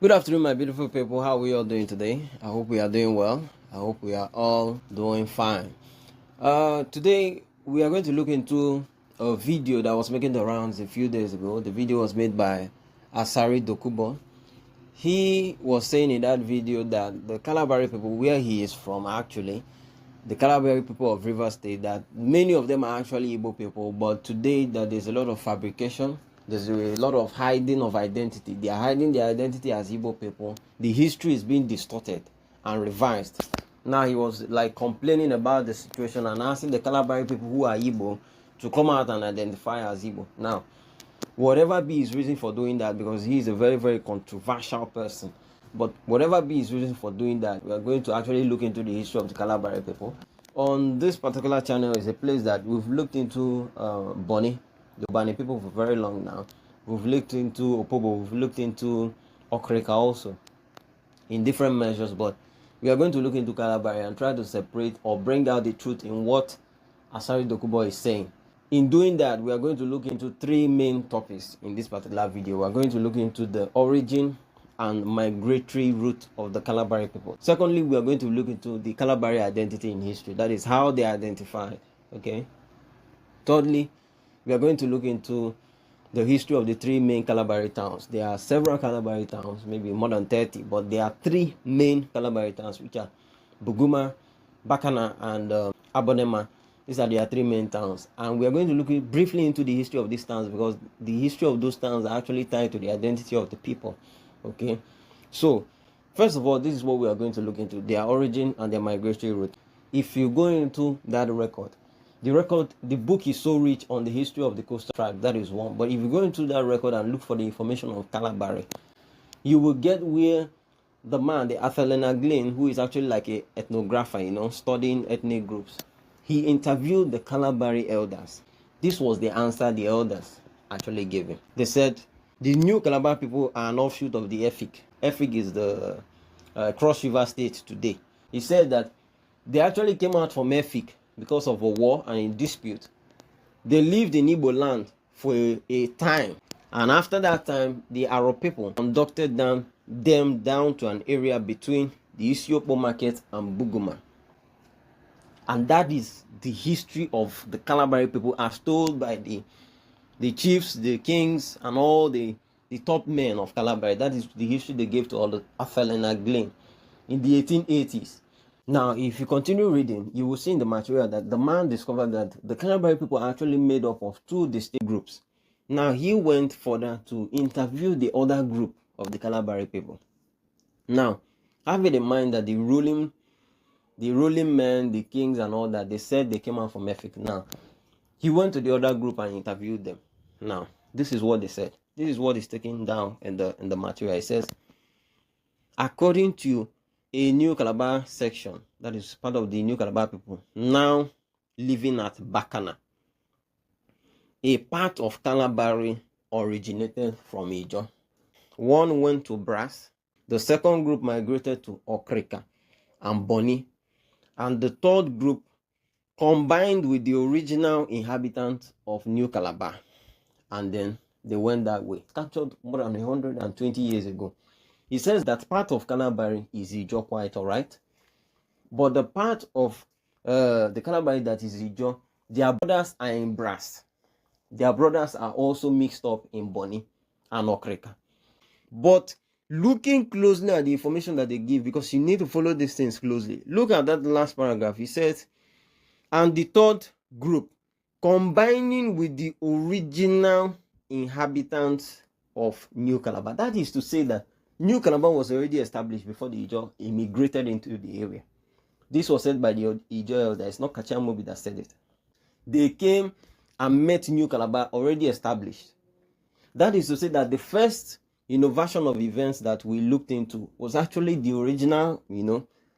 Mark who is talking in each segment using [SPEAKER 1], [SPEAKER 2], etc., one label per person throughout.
[SPEAKER 1] Good afternoon, my beautiful people. How are we all doing today? I hope we are doing well. I hope we are all doing fine. Today we are going to look into a video that was making the rounds a few days ago. The video was made by Hilda Dokubo. He was saying in that video that the Kalabari people, where he is from actually, the Kalabari people of Rivers State, that many of them are actually Igbo people, but today that there's a lot of fabrication. There's a lot of hiding of identity. They are hiding their identity as Igbo people. The history is being distorted and revised. Now he was like complaining about the situation and asking the Kalabari people who are Igbo to come out and identify as Igbo. Now, whatever be his reason for doing that, because he is a very, very controversial person. But whatever be his reason for doing that, we are going to actually look into the history of the Kalabari people. On this particular channel is a place that we've looked into Bonny, the Bani people for very long now. We've looked into Opobo, we've looked into Okrika also in different measures, but we are going to look into Kalabari and try to separate or bring out the truth in what Hilda Dokubo is saying. In doing that, we are going to look into three main topics in this particular video. We are going to look into the origin and migratory route of the Kalabari people. Secondly, we are going to look into the Kalabari identity in history. That is how they are identified. Okay. Thirdly, we are going to look into the history of the three main Kalabari towns. There are several Kalabari towns, maybe more than 30, but there are three main Kalabari towns, which are Buguma, Bakana, and Abonema. These are their three main towns. And we are going to look briefly into the history of these towns, because the history of those towns are actually tied to the identity of the people. Okay, so first of all, this is what we are going to look into: their origin and their migratory route. If you go into that record, the book is so rich on the history of the coastal tribe. That is one. But if you go into that record and look for the information on Kalabari, you will get where the man, the Athelena Glynn, who is actually like a ethnographer, studying ethnic groups, he interviewed the Kalabari elders. This was the answer the elders actually gave him. They said the new Kalabari people are an offshoot of the Efik. Efik is the Cross River State today. He said that they actually came out from Efik because of a war and a dispute. They lived in Igbo land for a time, and after that time, the Arab people conducted them down to an area between the Isiopo market and Buguma. And that is the history of the Kalabari people as told by the chiefs, the kings, and all the top men of Kalabari. That is the history they gave to all the Athelena Glynn in the 1880s. Now, if you continue reading, you will see in the material that the man discovered that the Kalabari people are actually made up of two distinct groups. Now, he went further to interview the other group of the Kalabari people. Now, having in mind that the ruling men, the kings and all that, they said they came out from Efik. Now, he went to the other group and interviewed them. Now, this is what they said. This is what is taken down in the material. It says, according to a New Calabar section, that is part of the New Calabar people, now living at Bakana, a part of Kalabari originated from Ijaw. One went to Brass. The second group migrated to Okrika and Bonny. And the third group combined with the original inhabitants of New Calabar. And then they went that way. Captured more than 120 years ago. He says that part of Kalabari is Ijaw, quite alright. But the part of the Kalabari that is Ijaw, their brothers are in Brass. Their brothers are also mixed up in Bonny and Okrika. But looking closely at the information that they give, because you need to follow these things closely. Look at that last paragraph. He says, and the third group, combining with the original inhabitants of New Calabar. That is to say that New Calabar was already established before the Ijaw immigrated into the area. This was said by the Ijaw elders. It's not Kachi Amobi that said it. They came and met New Calabar already established. That is to say that the first version of events that we looked into was actually the original,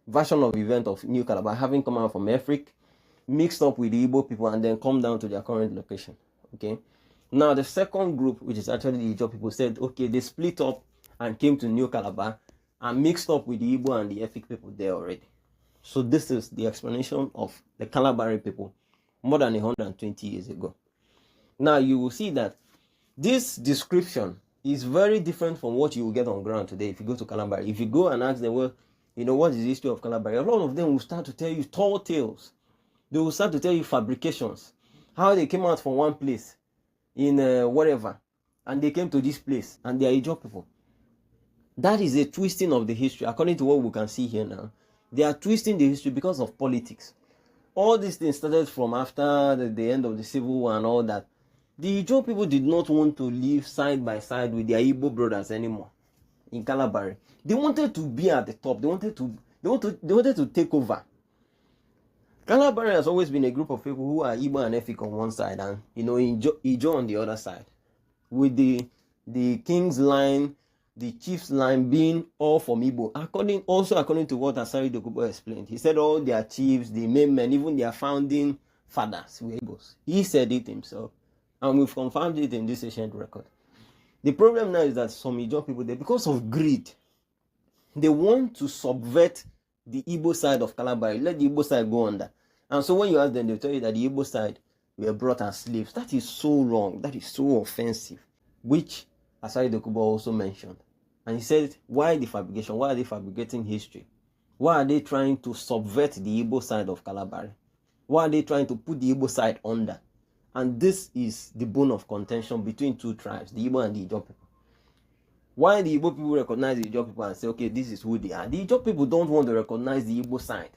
[SPEAKER 1] version of event of New Calabar having come out from Africa, mixed up with the Igbo people, and then come down to their current location. Okay. Now the second group, which is actually the Ijaw people, said, okay, they split up and came to New Calabar and mixed up with the Igbo and the Efik people there already. So this is the explanation of the Kalabari people more than 120 years ago. Now you will see that this description is very different from what you will get on ground today if you go to Kalabari. If you go and ask them, well, you know, what is the history of Kalabari? A lot of them will start to tell you tall tales. They will start to tell you fabrications, how they came out from one place in whatever, and they came to this place, and they are Ijaw people. That is a twisting of the history, according to what we can see here now. They are twisting the history because of politics. All these things started from after the end of the Civil War and all that. The Ijaw people did not want to live side by side with their Igbo brothers anymore in Kalabari. They wanted to be at the top. They wanted to take over. Kalabari has always been a group of people who are Igbo and Efik on one side, and you know, Ijaw on the other side, with the king's line, the chief's line being all from Igbo. According to what Hilda Dokubo explained, he said all their chiefs, the main men, even their founding fathers were Igbos. He said it himself, and we've confirmed it in this ancient record. The problem now is that some Ijaw people, because of greed, they want to subvert the Igbo side of Kalabari, let the Igbo side go under. And so when you ask them, they'll tell you that the Igbo side were brought as slaves. That is so wrong. That is so offensive, which Hilda Dokubo also mentioned. And he said, why the fabrication? Why are they fabricating history? Why are they trying to subvert the Igbo side of Kalabari? Why are they trying to put the Igbo side under? And this is the bone of contention between two tribes, the Igbo and the Ijaw people. Why the Igbo people recognize the Ijaw people and say, okay, this is who they are. The Ijaw people don't want to recognize the Igbo side.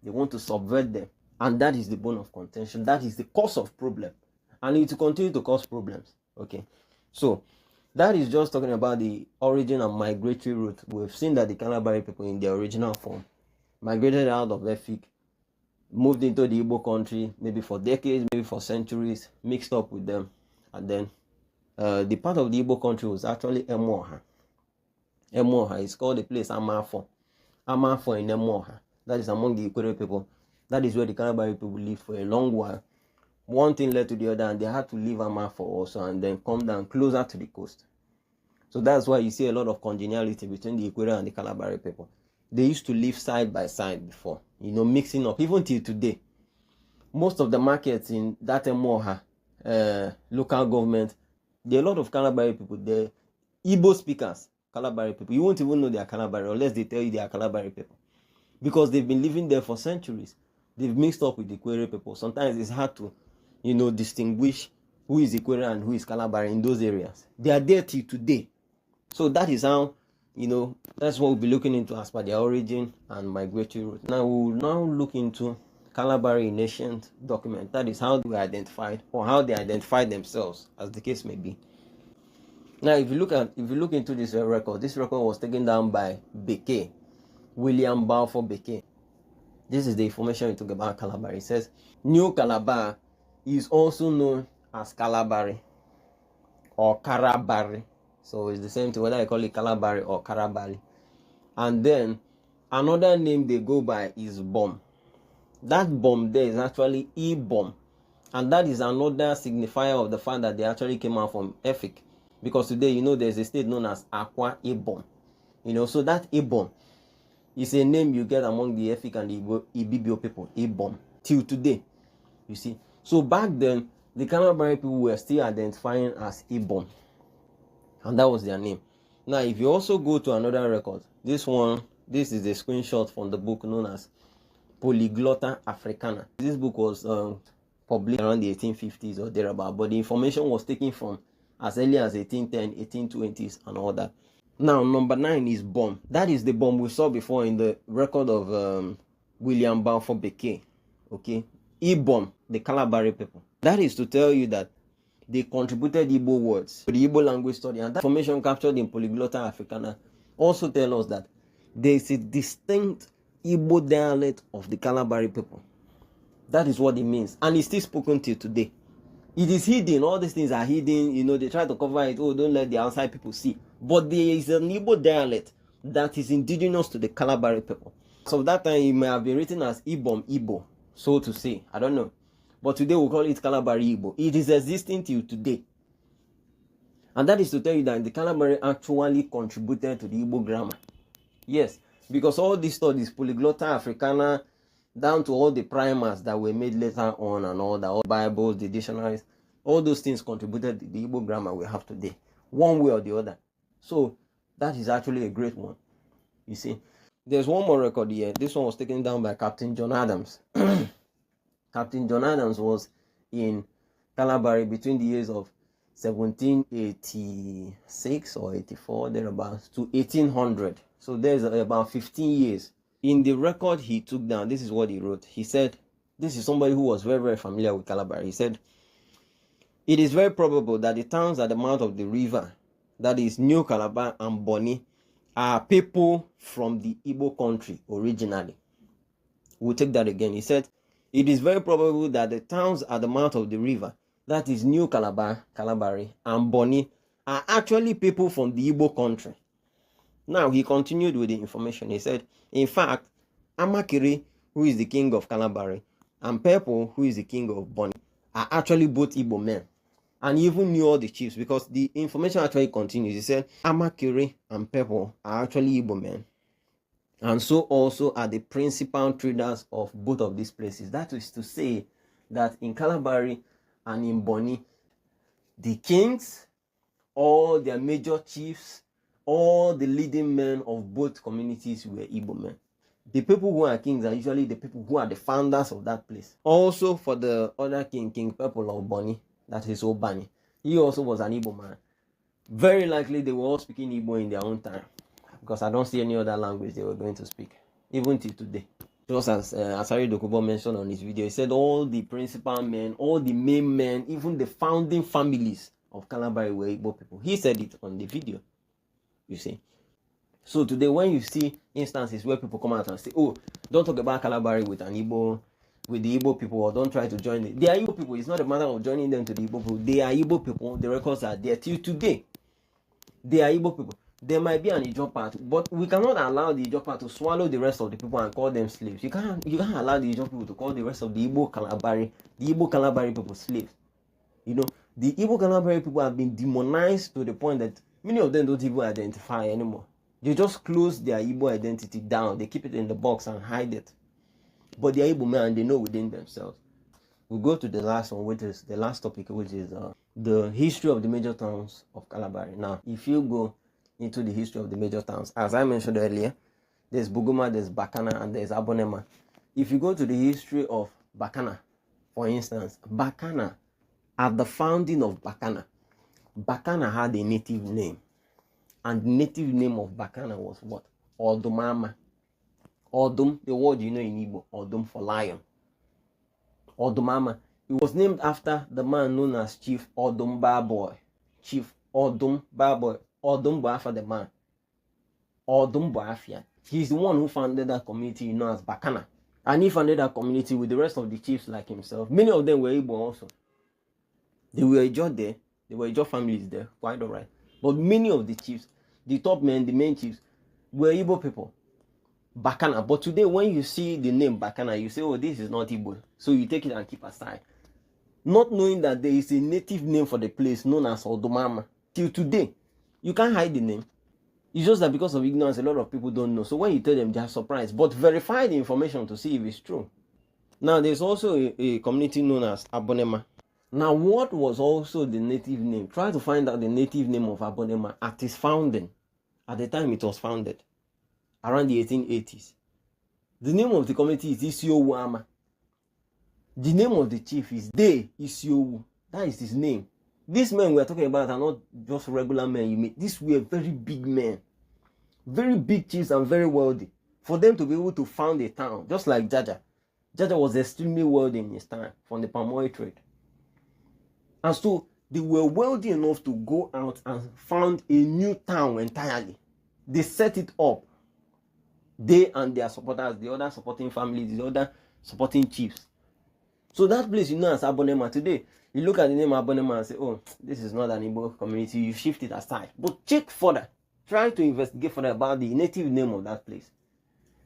[SPEAKER 1] They want to subvert them. And that is the bone of contention. That is the cause of problem. And it will continue to cause problems. Okay. So, that is just talking about the origin and migratory route. We've seen that the Kalabari people in their original form migrated out of Efik, moved into the Igbo country, maybe for decades, maybe for centuries, mixed up with them. And then the part of the Igbo country was actually Emoha. Emoha is called the place Amafo. Amafo in Emoha. That is among the Ikwere people. That is where the Kalabari people lived for a long while. One thing led to the other, and they had to leave Amafo also and then come down closer to the coast. So that's why you see a lot of congeniality between the Ikwere and the Kalabari people. They used to live side by side before, you know, mixing up, even till today. Most of the markets in that Emoha local government, there are a lot of Kalabari people there. Igbo speakers, Kalabari people. You won't even know they are Kalabari unless they tell you they are Kalabari people. Because they've been living there for centuries. They've mixed up with the Ikwere people. Sometimes it's hard to, you know, distinguish who is Ikwere and who is Kalabari in those areas. They are there till today. So that is how, you know, that's what we'll be looking into as per their origin and migratory route. Now we'll now look into Kalabari in ancient document. That is how they were identified, or how they identified themselves, as the case may be. Now if you look into this record was taken down by Beke, William Balfour Beke. This is the information we took about Kalabari. It says, New Calabar is also known as Kalabari or Karabari. So it's the same thing whether I call it Kalabari or Karabari. And then another name they go by is Bom. That Bom there is actually E-Bom. And that is another signifier of the fact that they actually came out from Efik. Because today, you know, there's a state known as Akwa Ibom. You know, so that Ibom is a name you get among the Efik and the Ibibio people, Ibom, till today, you see. So back then, the Kalabari people were still identifying as Ibom, and that was their name. Now, if you also go to another record, this is a screenshot from the book known as Polyglotta Africana. This book was published around the 1850s or thereabout, but the information was taken from as early as 1810, 1820s, and all that. Now, number 9 is Bom. That is the Bom we saw before in the record of William Balfour Beke. Okay, Ibom, the Kalabari people. That is to tell you that they contributed Igbo words to the Igbo language study, and that information captured in Polyglotta Africana also tell us that there is a distinct Igbo dialect of the Kalabari people. That is what it means, and it's still spoken till today. It is hidden. All these things are hidden. You know, they try to cover it. Oh, don't let the outside people see. But there is an Igbo dialect that is indigenous to the Kalabari people. So that time it may have been written as Ibom Igbo, so to say. I don't know. But today we call it Kalabari Igbo. It is existing till today. And that is to tell you that the Kalabari actually contributed to the Igbo grammar. Yes, because all these studies, Polyglotta Africana, down to all the primers that were made later on and all the Bibles, the dictionaries, all those things contributed to the Igbo grammar we have today. one way or the other. So that is actually a great one. You see, there's one more record here. This one was taken down by Captain John Adams. Captain John Adams was in Kalabari between the years of 1786 or 84, thereabouts, to 1800. So there's about 15 years. In the record he took down, this is what he wrote. He said, this is somebody who was very, very familiar with Kalabari. He said, it is very probable that the towns at the mouth of the river, that is New Calabar and Bonny, are people from the Igbo country originally. We'll take that again. He said, it is very probable that the towns at the mouth of the river, that is New Calabar, Kalabari, and Bonny, are actually people from the Igbo country. Now, he continued with the information. He said, in fact, Amakiri, who is the king of Kalabari, and Pepo, who is the king of Bonny, are actually both Igbo men. And he even knew all the chiefs, because the information actually continues. He said, Amakiri and Pepo are actually Igbo men. And so also are the principal traders of both of these places. That is to say that in Kalabari and in Bonny, the kings, all their major chiefs, all the leading men of both communities were Igbo men. The people who are kings are usually the people who are the founders of that place. Also for the other king, King Pepo of Bonny, that is Obani, he also was an Igbo man. Very likely they were all speaking Igbo in their own time, because I don't see any other language they were going to speak, even till today. Just as Hilda Dokubo mentioned on his video, he said all the principal men, all the main men, even the founding families of Kalabari were Igbo people. He said it on the video, you see. So today when you see instances where people come out and say, oh, don't talk about Kalabari with an Igbo, with the Igbo people, or don't try to join it. They are Igbo people. It's not a matter of joining them to the Igbo people. They are Igbo people. The records are there till today. They are Igbo people. There might be an Ijaw part, but we cannot allow the Ijaw part to swallow the rest of the people and call them slaves. You can't allow the Ijaw people to call the rest of the Igbo Kalabari people slaves. You know, the Igbo Kalabari people have been demonized to the point that many of them don't even identify anymore. They just close their Igbo identity down. They keep it in the box and hide it. But they are Igbo men and they know within themselves. We'll go to the last one, which is the last topic, which is the history of the major towns of Kalabari. Now, if you go into the history of the major towns, as I mentioned earlier, there's Buguma, there's Bakana, and there's Abonema. If you go to the history of Bakana, for instance, Bakana, at the founding of Bakana, Bakana had a native name. And the native name of Bakana was what? Odumama. Odum, the word you know in Igbo, Odum for lion. Odumama. It was named after the man known as Chief Odum Barboy. Chief Odum Barboy. Odum Boafia the man. Odum Boafia. He's the one who founded that community known as Bakana. And he founded that community with the rest of the chiefs like himself. Many of them were Igbo also. They were Ijaw there. They were Ijaw families there. Quite alright. But many of the chiefs, the top men, the main chiefs, were Igbo people. Bakana. But today, when you see the name Bakana, you say, oh, this is not Igbo. So you take it and keep aside. Not knowing that there is a native name for the place known as Odumama. Till today, you can't hide the name. It's just that because of ignorance, a lot of people don't know. So when you tell them, they are surprised. But verify the information to see if it's true. Now, there's also a community known as Abonema. Now, what was also the native name? Try to find out the native name of Abonema at its founding. At the time it was founded, around the 1880s. The name of the community is Isiowu Ama. The name of the chief is De Isiowu. That is his name. These men we're talking about are not just regular men you meet. These were very big men. Very big chiefs and very wealthy. For them to be able to found a town, just like Jaja. Jaja was extremely wealthy in his time from the palm oil trade. And so they were wealthy enough to go out and found a new town entirely. They set it up. They and their supporters, the other supporting families, the other supporting chiefs. So that place you know as Abonema today, you look at the name Abonema and say, oh, this is not an Igbo community, you shift it aside. But check further. Try to investigate further about the native name of that place.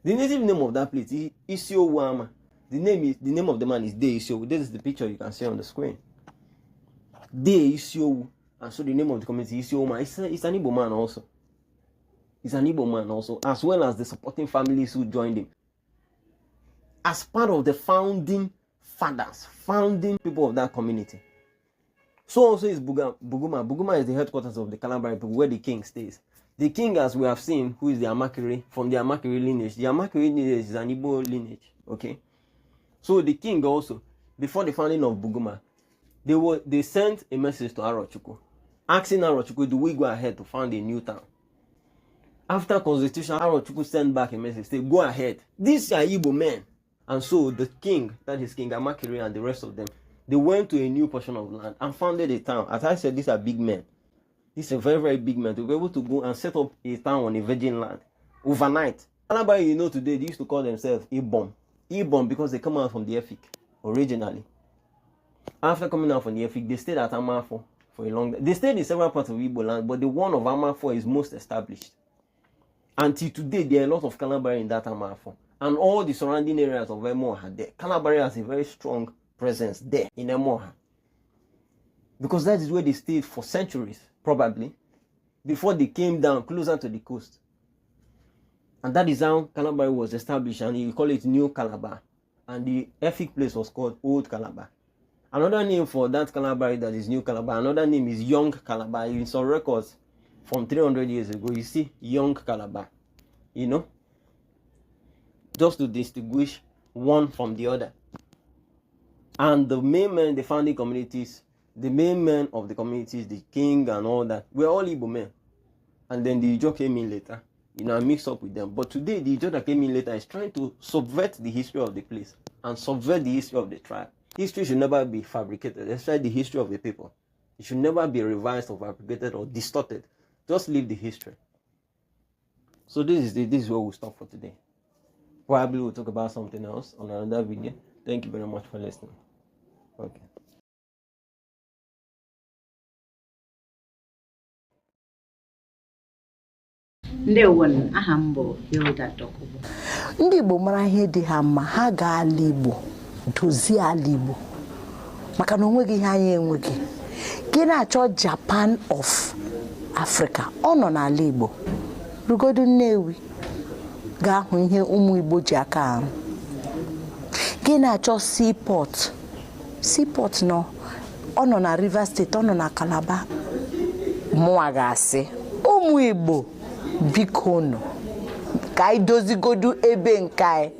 [SPEAKER 1] The native name of that place is Isiowu Ama. The name of the man is De Isiowu. This is the picture you can see on the screen. De Isiowu. And so the name of the community is Isiowu. It's an Igbo man also. He's an Igbo man also, as well as the supporting families who joined him. As part of the founding fathers, founding people of that community. So also is Buguma. Buguma is the headquarters of the Kalabari people, where the king stays. The king, as we have seen, who is the Amakiri, from the Amakiri lineage. The Amakiri lineage is an Igbo lineage, okay? So the king also, before the founding of Buguma, they sent a message to Arochukwu, asking Arochukwu, do we go ahead to found a new town? After constitution, Arochukwu sent back a message, say, go ahead. These are Igbo men. And so the king, that is King Amakiri and the rest of them, they went to a new portion of land and founded a town. As I said, these are big men. These are very, very big men to be able to go and set up a town on a virgin land overnight. Kalabari, you know, today, they used to call themselves Ibom. Ibom because they come out from the Efik originally. After coming out from the Efik, they stayed at Amafo for a long time. They stayed in several parts of Igbo land, but the one of Amafo is most established. Until today, there are a lot of Kalabari in that Amafo. And all the surrounding areas of Emoha there. Kalabari has a very strong presence there in Emoha. Because that is where they stayed for centuries, probably, before they came down closer to the coast. And that is how Kalabari was established, and you call it New Calabar. And the Efik place was called Old Calabar. Another name for that Kalabari that is New Calabar, another name is Young Calabar. In some records from 300 years ago, you see Young Calabar, you know, just to distinguish one from the other. And the main men, the founding communities, the main men of the communities, the king and all that, were all Igbo men. And then the Ijaw came in later, you know, and mixed up with them. But today, the Ijaw that came in later is trying to subvert the history of the place and subvert the history of the tribe. History should never be fabricated, especially the history of the people. It should never be revised or fabricated or distorted. Just leave the history. So this is where we'll stop for today. Probably we'll talk about something else on another video. Thank you very much for listening. Okay.
[SPEAKER 2] Ndewo aha mbụ Hilda Dokubo.
[SPEAKER 3] Ndị Igbo mara ihe dị ha mma, ha gaa ala Igbo, dozie ala Igbo. Maka na onweghị ihe anyị enweghị. Gị na-achọ Japan of Africa, ọ nọ n'ala Igbo. Rugodu Nnewi, gaa hụ ihe ụmụ Igbo ji aka ahụ. Gị na-achọ seaport nọ, ọ nọ na Rivers State, ọ nọ na Calabar. Mụnwa ga-asị, ụmụ Igbo biko nụ ka anyị dozigodu ebe nke anyị.